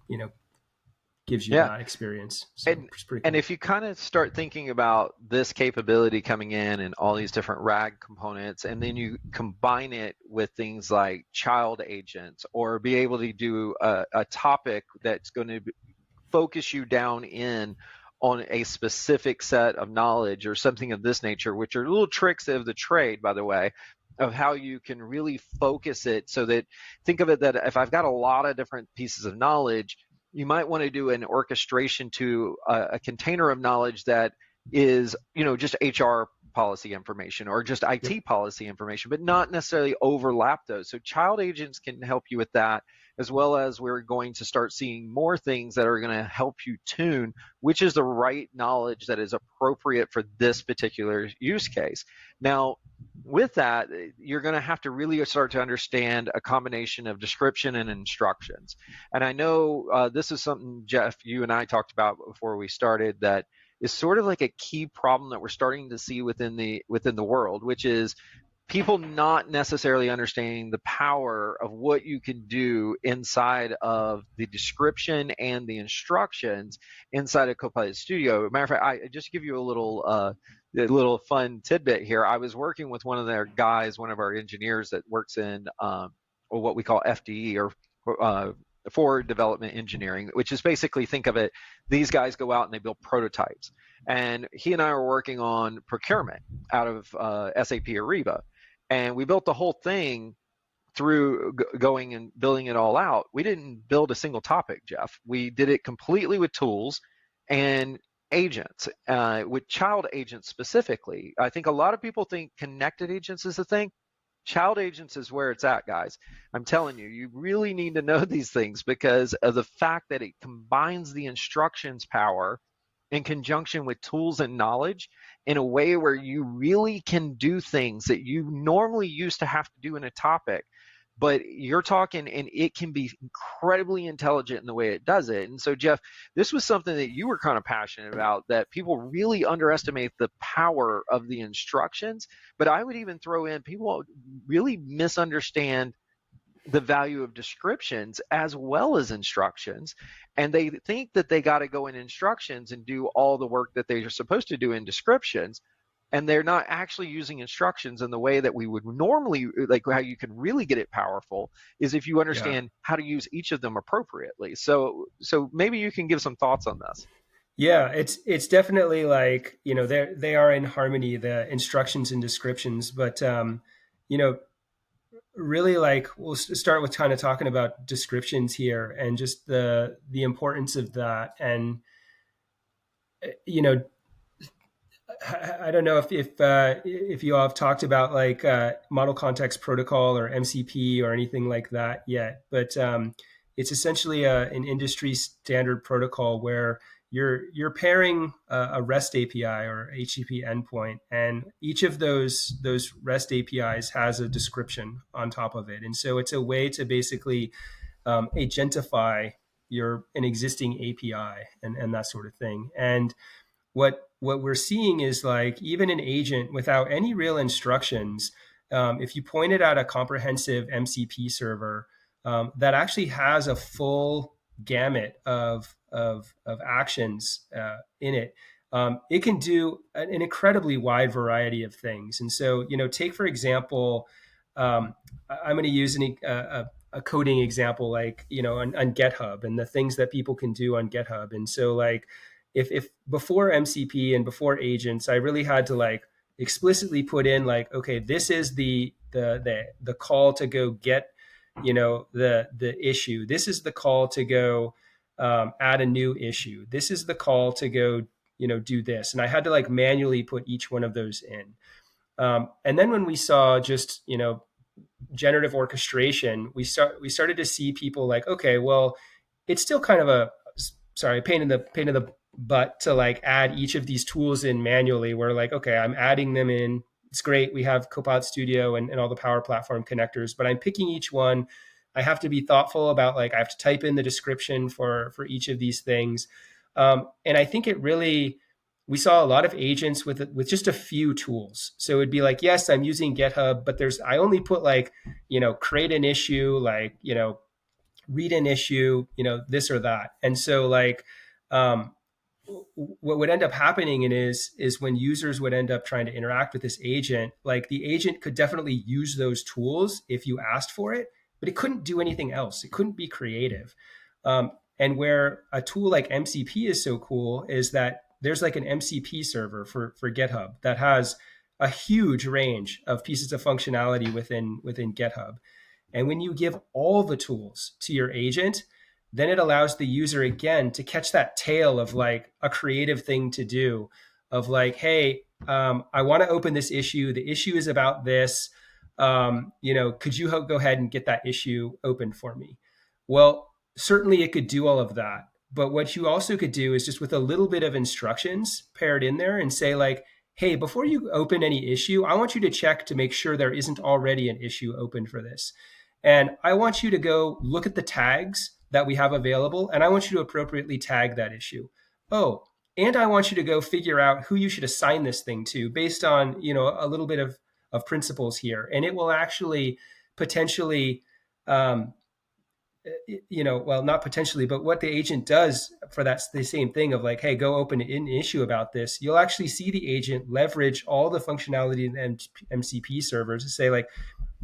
gives you that experience. So it's pretty cool. And if you kind of start thinking about this capability coming in and all these different RAG components, and then you combine it with things like child agents, or be able to do a topic that's going to focus you down in on a specific set of knowledge or something of this nature, which are little tricks of the trade, by the way, of how you can really focus it. So that, think of it that if I've got a lot of different pieces of knowledge, you might want to do an orchestration to a container of knowledge that is, just HR policy information or just IT policy information, but not necessarily overlap those. So child agents can help you with that, as well as we're going to start seeing more things that are going to help you tune which is the right knowledge that is appropriate for this particular use case. Now, with that, you're going to have to really start to understand a combination of description and instructions. And I know this is something, Jeff, you and I talked about before we started, that is sort of like a key problem that we're starting to see within the world, which is people not necessarily understanding the power of what you can do inside of the description and the instructions inside of Copilot Studio. Matter of fact, I just give you a little fun tidbit here. I was working with one of their guys, one of our engineers that works in what we call FDE, or forward development engineering, which is basically, think of it, these guys go out and they build prototypes. And he and I were working on procurement out of SAP Ariba. And we built the whole thing through going and building it all out. We didn't build a single topic, Jeff. We did it completely with tools and agents, with child agents specifically. I think a lot of people think connected agents is the thing. Child agents is where it's at, guys. I'm telling you, you really need to know these things because of the fact that it combines the instructions power in conjunction with tools and knowledge in a way where you really can do things that you normally used to have to do in a topic, but you're talking and it can be incredibly intelligent in the way it does it. And so, Jeff, this was something that you were kind of passionate about, that people really underestimate the power of the instructions. But I would even throw in, people really misunderstand the value of descriptions as well as instructions, and they think that they got to go in instructions and do all the work that they're supposed to do in descriptions, and they're not actually using instructions in the way that we would normally, like how you can really get it powerful is if you understand how to use each of them appropriately. So maybe you can give some thoughts on this. Yeah, it's definitely like, they are in harmony, the instructions and descriptions, but really, like, we'll start with kind of talking about descriptions here and just the importance of that. And I don't know if you all have talked about like model context protocol or MCP or anything like that yet, but it's essentially an industry standard protocol where you're pairing a REST API or HTTP endpoint, and each of those REST APIs has a description on top of it, and so it's a way to basically agentify an existing API and that sort of thing. And what we're seeing is, like, even an agent without any real instructions, if you pointed at a comprehensive MCP server that actually has a full gamut of actions in it, it can do an incredibly wide variety of things. And so, take for example, I'm going to use a coding example, like, on GitHub and the things that people can do on GitHub. And so, like, if before MCP and before agents, I really had to like explicitly put in like, okay, this is the call to go get, the issue. This is the call to go add a new issue. This is the call to go, do this. And I had to like manually put each one of those in. And then when we saw just, generative orchestration, we started to see people like, okay, well, it's still kind of a pain in the butt to like add each of these tools in manually. We're like, okay, I'm adding them in. It's great. We have Copilot Studio and all the Power Platform connectors, but I'm picking each one. I have to be thoughtful about, like, I have to type in the description for each of these things. And I think we saw a lot of agents with just a few tools. So it'd be like, yes, I'm using GitHub, but I only put like, create an issue, like, read an issue, this or that. And so like, what would end up happening is when users would end up trying to interact with this agent, like, the agent could definitely use those tools if you asked for it, but it couldn't do anything else. It couldn't be creative. And where a tool like MCP is so cool is that there's like an MCP server for GitHub that has a huge range of pieces of functionality within GitHub. And when you give all the tools to your agent, then it allows the user again to catch that tail of like a creative thing to do, of like, hey, I want to open this issue. The issue is about this. Could you go ahead and get that issue open for me? Well, certainly it could do all of that. But what you also could do is just with a little bit of instructions paired in there and say like, hey, before you open any issue, I want you to check to make sure there isn't already an issue open for this. And I want you to go look at the tags that we have available, and I want you to appropriately tag that issue. Oh, and I want you to go figure out who you should assign this thing to based on, a little bit of of principles here. And it will actually potentially, um, well, not potentially, but what the agent does for that's the same thing of like, hey, go open an issue about this. You'll actually see the agent leverage all the functionality in MCP servers to say like,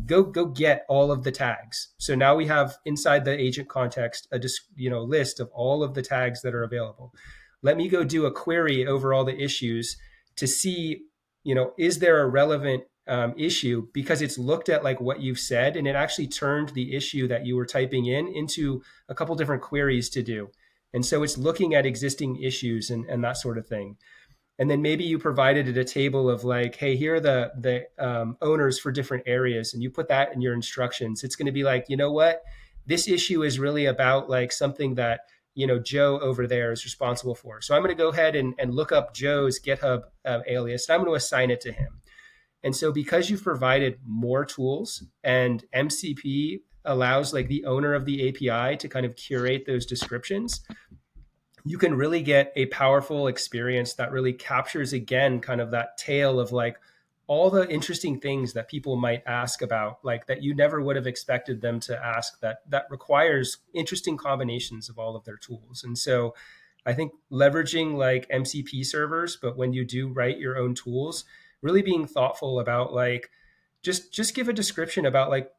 go get all of the tags. So now we have inside the agent context a list of all of the tags that are available. Let me go do a query over all the issues to see, is there a relevant issue, because it's looked at like what you've said, and it actually turned the issue that you were typing in into a couple different queries to do. And so it's looking at existing issues and that sort of thing. And then maybe you provided it a table of like, hey, here are the owners for different areas, and you put that in your instructions. It's going to be like, you know what, this issue is really about like something that Joe over there is responsible for. So I'm going to go ahead and look up Joe's GitHub alias, and I'm going to assign it to him. And so because you've provided more tools, and MCP allows like the owner of the API to kind of curate those descriptions, you can really get a powerful experience that really captures again kind of that tale of like all the interesting things that people might ask about, like that you never would have expected them to ask, that requires interesting combinations of all of their tools. And so I think leveraging like MCP servers, but when you do write your own tools, really being thoughtful about like, just give a description about like,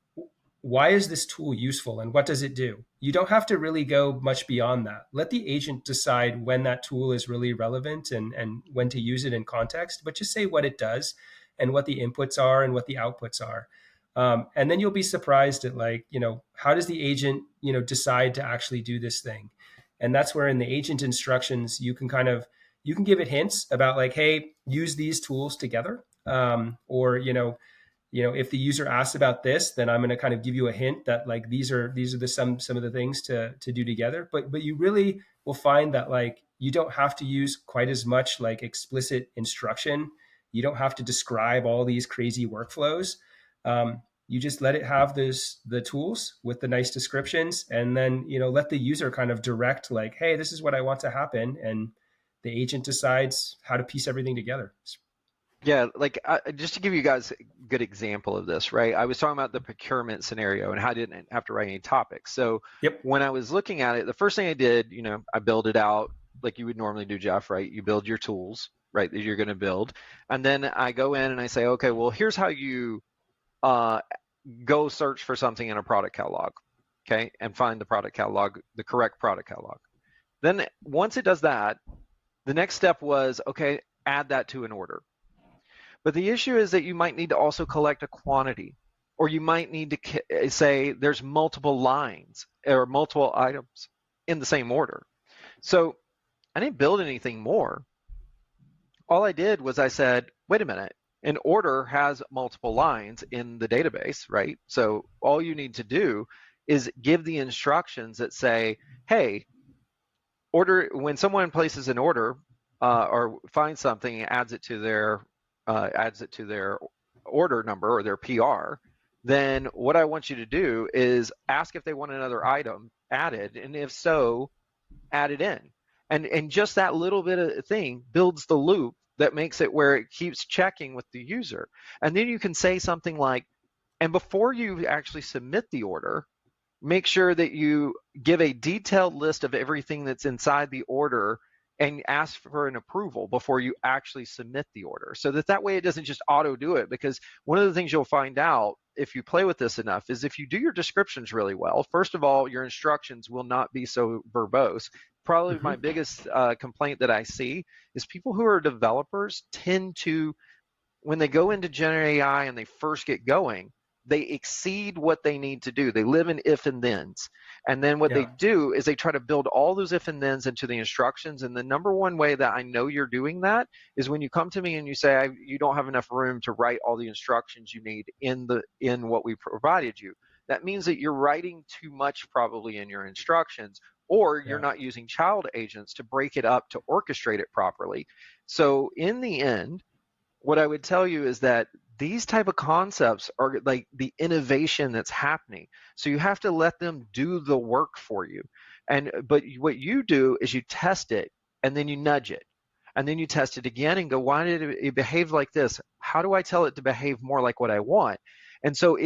why is this tool useful and what does it do? You don't have to really go much beyond that. Let the agent decide when that tool is really relevant and when to use it in context, but just say what it does and what the inputs are and what the outputs are. And then you'll be surprised at like, how does the agent, decide to actually do this thing? And that's where in the agent instructions, you can give it hints about like, hey, use these tools together. Or, if the user asks about this, then I'm going to kind of give you a hint that like these are some of the things to do together. But you really will find that like you don't have to use quite as much like explicit instruction. You don't have to describe all these crazy workflows. You just let it have the tools with the nice descriptions, and then let the user kind of direct like, hey, this is what I want to happen, and the agent decides how to piece everything together. Yeah, like just to give you guys a good example of this, right? I was talking about the procurement scenario and how I didn't have to write any topics. So when I was looking at it, the first thing I did, I build it out like you would normally do, Jeff, right? You build your tools, right, that you're going to build. And then I go in and I say, okay, well, here's how you go search for something in a product catalog, okay, and find the product catalog, the correct product catalog. Then once it does that, the next step was, okay, add that to an order. But the issue is that you might need to also collect a quantity, or you might need to say there's multiple lines or multiple items in the same order. So I didn't build anything more. All I did was I said, wait a minute, an order has multiple lines in the database, right? So all you need to do is give the instructions that say, hey, when someone places an order or finds something and adds it to their order number or their PR, then what I want you to do is ask if they want another item added, and if so, add it in. And just that little bit of thing builds the loop that makes it where it keeps checking with the user. And then you can say something like, and before you actually submit the order, make sure that you give a detailed list of everything that's inside the order and ask for an approval before you actually submit the order, so that way it doesn't just auto do it. Because one of the things you'll find out if you play with this enough is if you do your descriptions really well, first of all, your instructions will not be so verbose. Probably my biggest complaint that I see is people who are developers tend to, when they go into Gen AI and they first get going, they exceed what they need to do. They live in if and thens. And then what they do is they try to build all those if and thens into the instructions. And the number one way that I know you're doing that is when you come to me and you say, you don't have enough room to write all the instructions you need in what we provided you. That means that you're writing too much probably in your instructions, or you're not using child agents to break it up to orchestrate it properly. So in the end, what I would tell you is that these type of concepts are like the innovation that's happening. So you have to let them do the work for you. But what you do is you test it and then you nudge it. And then you test it again and go, why did it behave like this? How do I tell it to behave more like what I want? And so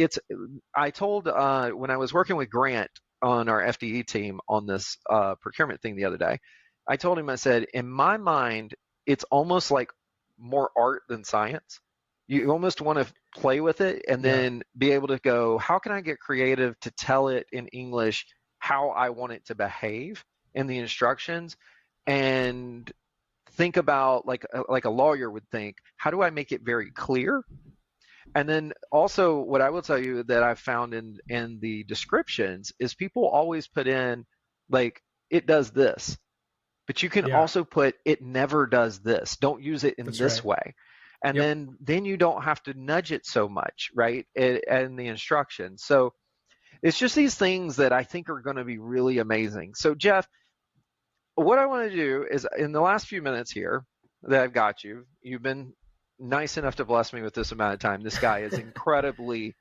I told, when I was working with Grant on our FDE team on this procurement thing the other day, I told him, I said, in my mind, it's almost like more art than science. You almost want to play with it and Yeah. then be able to go, how can I get creative to tell it in English how I want it to behave in the instructions? And think about, like a lawyer would think, how do I make it very clear? And then also, what I will tell you that I've found in the descriptions is people always put in, like, it does this, but you can Yeah. also put, it never does this. Don't use it in That's this right. way. And Yep. then you don't have to nudge it so much, right? In the instructions. So it's just these things that I think are going to be really amazing. So Jeff, what I want to do is, in the last few minutes here that I've got you, you've been nice enough to bless me with this amount of time. This guy is incredibly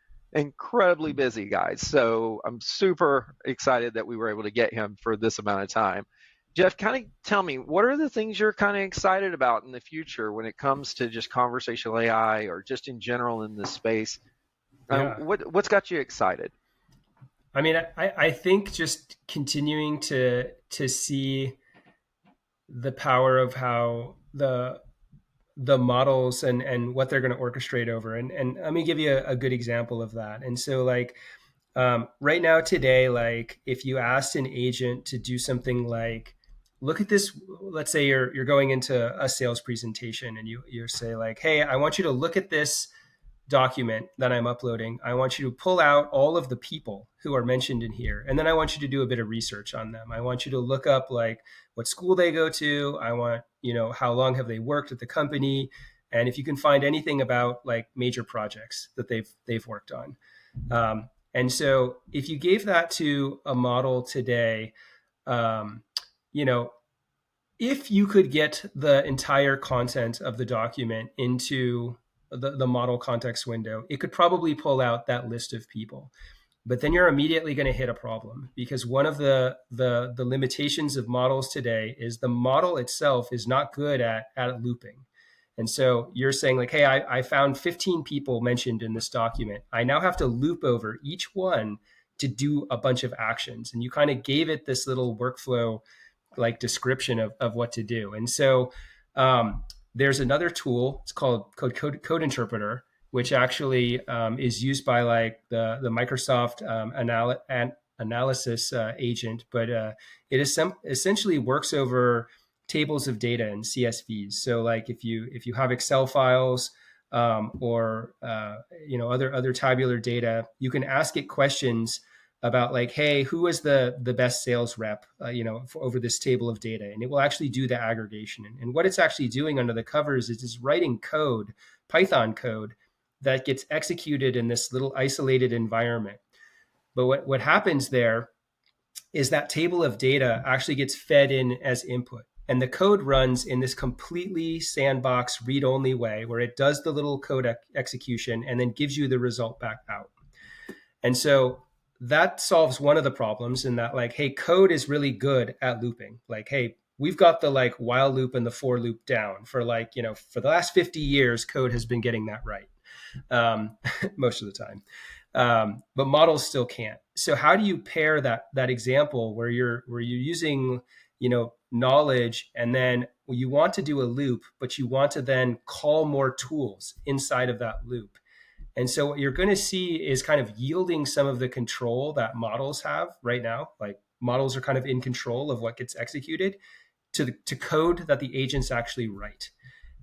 busy, guys. So I'm super excited that we were able to get him for this amount of time. Jeff, kind of tell me, what are the things you're kind of excited about in the future when it comes to just conversational AI or just in general in this space? Yeah. What's got you excited? I mean, I think just continuing to see the power of how the models and what they're going to orchestrate over. And let me give you a good example of that. And so, like, right now today, like, if you asked an agent to do something like, look at this, let's say you're going into a sales presentation and you say like, hey, I want you to look at this document that I'm uploading. I want you to pull out all of the people who are mentioned in here. And then I want you to do a bit of research on them. I want you to look up like what school they go to. I want, how long have they worked at the company? And if you can find anything about like major projects that they've worked on. And so if you gave that to a model today, um, you know, if you could get the entire content of the document into the model context window, it could probably pull out that list of people. But then you're immediately going to hit a problem, because one of the limitations of models today is the model itself is not good at looping. And so you're saying like, hey, I found 15 people mentioned in this document. I now have to loop over each one to do a bunch of actions. And you kind of gave it this little workflow like description of what to do. And so there's another tool. It's called Code Interpreter, which actually is used by like the Microsoft analysis agent, but it is essentially works over tables of data and CSVs. So like if you have Excel files or other tabular data, you can ask it questions about like, hey, who was the best sales rep, over this table of data, and it will actually do the aggregation. And what it's actually doing under the covers is it's writing code, Python code, that gets executed in this little isolated environment. But what happens there is that table of data actually gets fed in as input. And the code runs in this completely sandbox read-only way where it does the little code execution and then gives you the result back out. And so that solves one of the problems in that, like, hey, code is really good at looping. Like, hey, we've got the like while loop and the for loop down for like, for the last 50 years, code has been getting that right most of the time. But models still can't. So how do you pair that example where you're using, knowledge, and then you want to do a loop, but you want to then call more tools inside of that loop? And so what you're going to see is kind of yielding some of the control that models have right now. Like models are kind of in control of what gets executed to code that the agents actually write.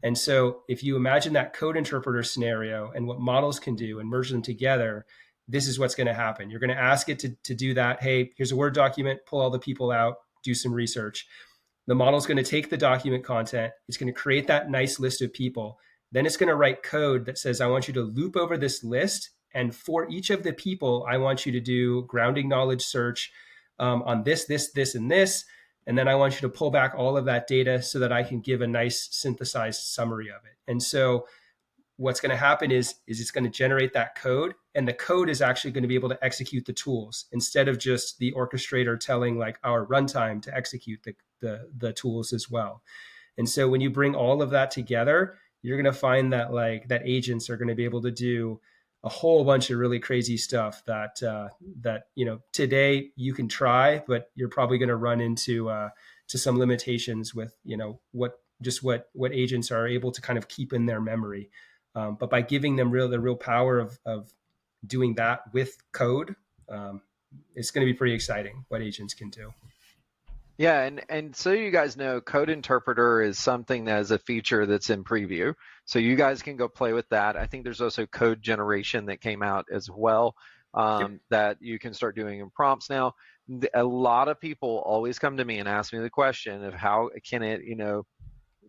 And so if you imagine that code interpreter scenario and what models can do and merge them together, this is what's going to happen. You're going to ask it to do that. Hey, here's a Word document, pull all the people out, do some research. The model's going to take the document content. It's going to create that nice list of people. Then it's going to write code that says, I want you to loop over this list. And for each of the people, I want you to do grounding knowledge search on this, and this. And then I want you to pull back all of that data so that I can give a nice synthesized summary of it. And so what's going to happen is it's going to generate that code, and the code is actually going to be able to execute the tools instead of just the orchestrator telling like our runtime to execute the tools as well. And so when you bring all of that together, you're going to find that like that agents are going to be able to do a whole bunch of really crazy stuff that today you can try, but you're probably going to run into to some limitations with what agents are able to kind of keep in their memory. But by giving them the real power of doing that with code, it's going to be pretty exciting what agents can do. Yeah, and so you guys know, Code Interpreter is something that is a feature that's in preview. So you guys can go play with that. I think there's also code generation that came out as well, that you can start doing in prompts now. A lot of people always come to me and ask me the question of how can it,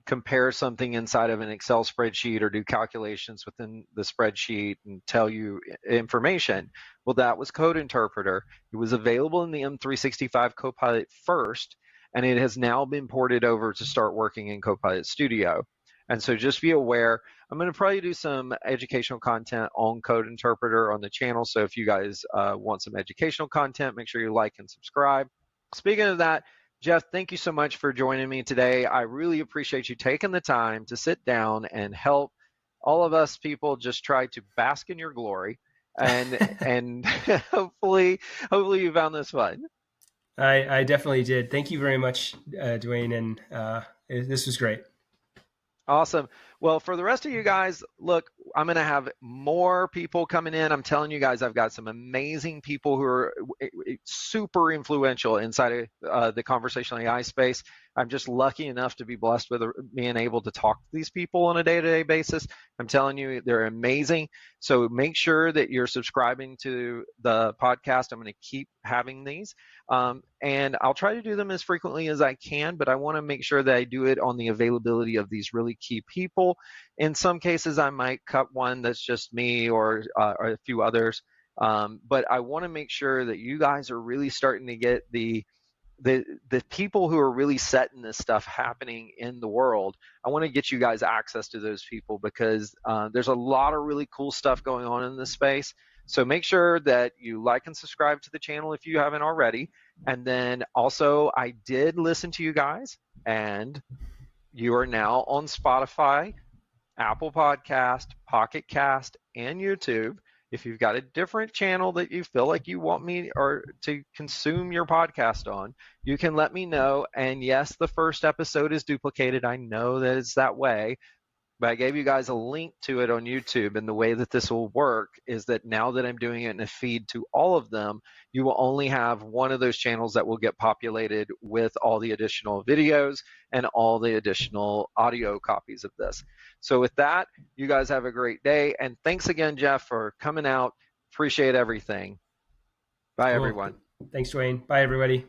compare something inside of an Excel spreadsheet or do calculations within the spreadsheet and tell you information. Well, that was Code Interpreter. It was available in the M365 Copilot first, and it has now been ported over to start working in Copilot Studio. And so just be aware, I'm going to probably do some educational content on Code Interpreter on the channel. So if you guys want some educational content, make sure you like and subscribe. Speaking of that, Jeff, thank you so much for joining me today. I really appreciate you taking the time to sit down and help all of us people just try to bask in your glory, and hopefully you found this fun. I definitely did. Thank you very much, Dwayne, and this was great. Awesome. Well, for the rest of you guys, look, I'm going to have more people coming in. I'm telling you guys, I've got some amazing people who are super influential inside of the conversational AI space. I'm just lucky enough to be blessed with being able to talk to these people on a day-to-day basis. I'm telling you, they're amazing. So make sure that you're subscribing to the podcast. I'm going to keep having these. And I'll try to do them as frequently as I can, but I want to make sure that I do it on the availability of these really key people. In some cases, I might cut one that's just me or a few others. But I want to make sure that you guys are really starting to get the people who are really setting this stuff happening in the world. I want to get you guys access to those people because there's a lot of really cool stuff going on in this space. So make sure that you like and subscribe to the channel if you haven't already. And then also, I did listen to you guys, and you are now on Spotify, Apple Podcast, Pocket Cast, and YouTube. If you've got a different channel that you feel like you want me or to consume your podcast on, you can let me know. And yes, the first episode is duplicated. I know that it's that way, but I gave you guys a link to it on YouTube. And the way that this will work is that now that I'm doing it in a feed to all of them, you will only have one of those channels that will get populated with all the additional videos and all the additional audio copies of this. So with that, you guys have a great day. And thanks again, Jeff, for coming out. Appreciate everything. Bye, everyone. Thanks, Dwayne. Bye, everybody.